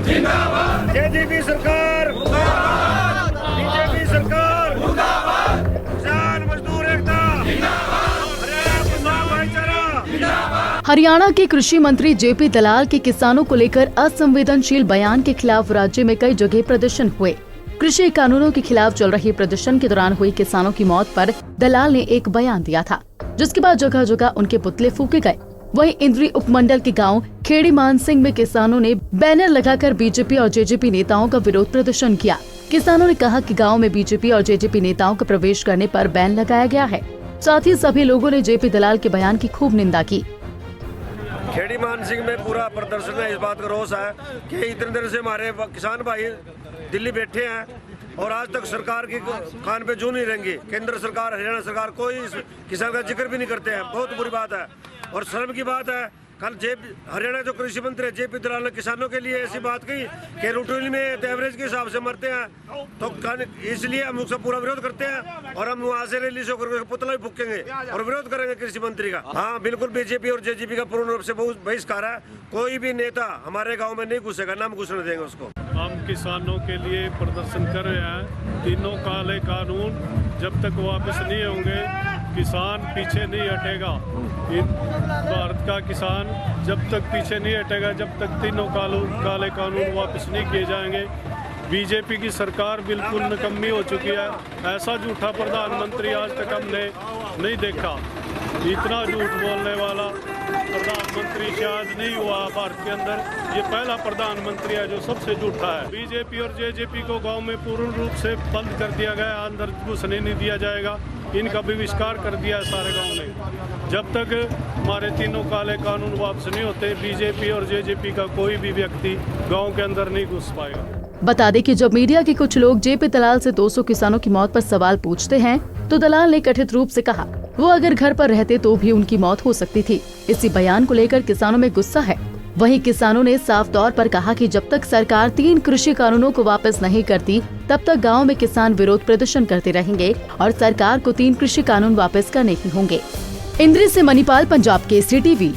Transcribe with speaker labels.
Speaker 1: JJP सरकार, BJP सरकार, किसान मजदूर एकता, भाईचारा।
Speaker 2: हरियाणा के कृषि मंत्री जेपी दलाल के किसानों को लेकर असंवेदनशील बयान के खिलाफ राज्य में कई जगह प्रदर्शन हुए। कृषि कानूनों के खिलाफ चल रहे प्रदर्शन के दौरान हुई किसानों की मौत पर दलाल ने एक बयान दिया था, जिसके बाद जगह जगह उनके पुतले फूके गए। वहीं इंद्री उपमंडल के गांव खेड़ी मानसिंह में किसानों ने बैनर लगाकर बीजेपी और जेजेपी नेताओं का विरोध प्रदर्शन किया। किसानों ने कहा कि गांव में बीजेपी और जेजेपी नेताओं का प्रवेश करने पर बैन लगाया गया है। साथ ही सभी लोगों ने जेपी दलाल के बयान की खूब निंदा की।
Speaker 1: खेड़ी मानसिंह में पूरा प्रदर्शन है, इस बात का रोष है कि इतने देर से हमारे किसान भाई दिल्ली बैठे हैं और आज तक सरकार की कान पे जू नहीं रहेंगी। केंद्र सरकार, हरियाणा सरकार कोई किसान का जिक्र भी नहीं करते हैं। बहुत बुरी बात है और शर्म की बात है। कल हरियाणा जो कृषि मंत्री जेपी दलाल ने किसानों के लिए ऐसी बात कही कि रूटीन में एवरेज के हिसाब से मरते हैं, तो इसलिए हम उसका पूरा विरोध करते हैं और हम वहाँ से रैली से पुतला भी फूकेंगे और विरोध करेंगे कृषि मंत्री का। हाँ बिल्कुल, बीजेपी और जेजेपी का पूर्ण रूप से बहिष्कार है। कोई भी नेता हमारे गाँव में नहीं घुसेगा, ना हम घुसने देंगे उसको।
Speaker 3: हम किसानों के लिए प्रदर्शन कर रहे हैं। तीनों काले कानून जब तक वापस नहीं होंगे, किसान पीछे नहीं हटेगा। भारत का किसान जब तक पीछे नहीं हटेगा, जब तक तीनों काले कानून वापस नहीं किए जाएंगे। बीजेपी की सरकार बिल्कुल निकम्मी हो चुकी है। ऐसा झूठा प्रधानमंत्री आज तक हमने नहीं देखा। इतना झूठ बोलने वाला प्रधानमंत्री शायद नहीं हुआ भारत के अंदर। ये पहला प्रधानमंत्री है जो सबसे झूठा है। बीजेपी और जेजेपी को गांव में पूर्ण रूप से बंद कर दिया गया, अंदर घुसने नहीं दिया जाएगा। इनका बहिष्कार कर दिया है सारे गांव में। जब तक हमारे तीनों काले कानून वापस नहीं होते, बीजेपी और जेजेपी का कोई भी व्यक्ति गांव के अंदर नहीं घुस पाएगा।
Speaker 2: बता दें कि जब मीडिया के कुछ लोग जेपी दलाल से 200 किसानों की मौत पर सवाल पूछते हैं, तो दलाल ने कथित रूप से कहा वो अगर घर पर रहते तो भी उनकी मौत हो सकती थी। इसी बयान को लेकर किसानों में गुस्सा है। वहीं किसानों ने साफ तौर पर कहा कि जब तक सरकार 3 कृषि कानूनों को वापस नहीं करती, तब तक गांव में किसान विरोध प्रदर्शन करते रहेंगे और सरकार को 3 कृषि कानून वापस करने ही होंगे। इंद्री से मणिपाल, पंजाब केसरी टीवी।